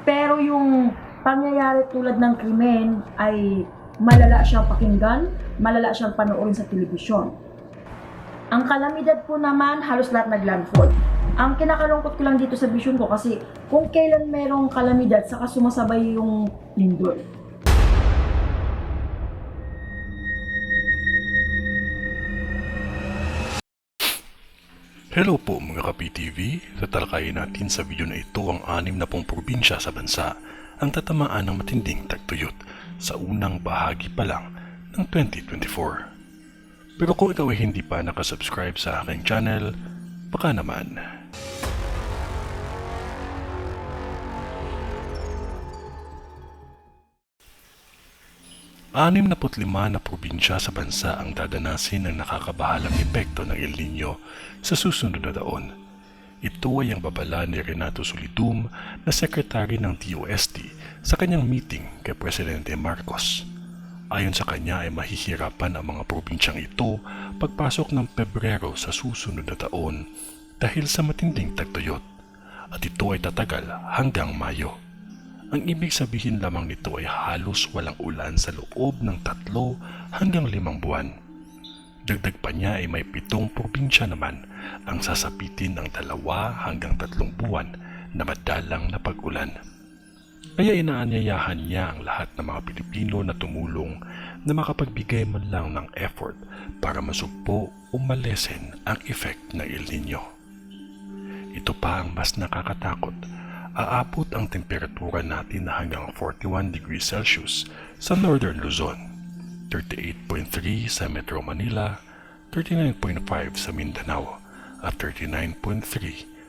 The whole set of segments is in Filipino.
Pero yung pangyayari tulad ng krimen ay malala siyang pakinggan, malala siyang panoorin sa telebisyon. Ang kalamidad po naman, halos lahat naglandfall. Ang kinakalungkot ko lang dito sa vision ko kasi kung kailan merong kalamidad, saka sumasabay yung lindol. Hello po mga ka-PTV, tatalakayin natin sa video na ito ang 60 probinsya sa bansa ang tatamaan ng matinding tagtuyot sa unang bahagi pa lang ng 2024. Pero kung ikaw ay hindi pa nakasubscribe sa aking channel, baka naman. Anim na 45 na probinsya sa bansa ang dadanasin ng nakakabahalang epekto ng El Nino sa susunod na taon. Ito ay ang babala ni Renato Solidum na sekretary ng DOST sa kanyang meeting kay Presidente Marcos. Ayon sa kanya ay mahihirapan ang mga probinsyang ito pagpasok ng Pebrero sa susunod na taon dahil sa matinding tagtuyot at ito ay tatagal hanggang Mayo. Ang ibig sabihin lamang nito ay halos walang ulan sa loob ng 3 hanggang 5 buwan. Dagdag pa niya ay may 7 probinsya naman ang sasapitin ng 2 hanggang 3 buwan na madalang na pag-ulan. Kaya inaanyayahan niya ang lahat ng mga Pilipino na tumulong na makapagbigay man lang ng effort para masugpo o malesen ang effect ng El Nino. Ito pa ang mas nakakatakot. Aabot ang temperatura natin na hanggang 41 degrees Celsius sa Northern Luzon, 38.3 sa Metro Manila, 39.5 sa Mindanao, at 39.3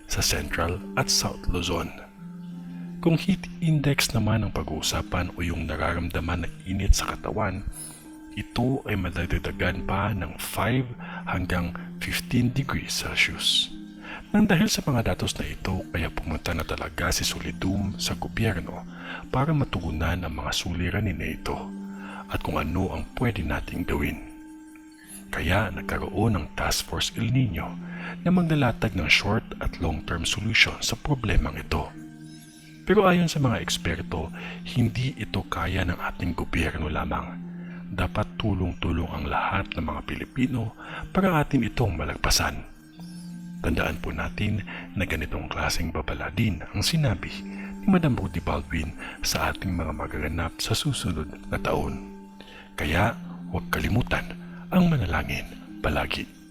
sa Central at South Luzon. Kung heat index naman ang pag-uusapan o yung nararamdaman na init sa katawan, ito ay madadagdagan pa ng 5 hanggang 15 degrees Celsius. Nang dahil sa mga datos na ito, kaya pumunta na talaga si Solidum sa gobyerno para matugunan ang mga suliranin na ito at kung ano ang pwede nating gawin. Kaya nagkaroon ng Task Force El Nino na maglalatag ng short at long-term solution sa problemang ito. Pero ayon sa mga eksperto, hindi ito kaya ng ating gobyerno lamang. Dapat tulong-tulong ang lahat ng mga Pilipino para atin itong malagpasan. Tandaan po natin na ganitong klaseng babala din ang sinabi ni Madam Rudy Baldwin sa ating mga magaganap sa susunod na taon. Kaya huwag kalimutan ang manalangin palagi.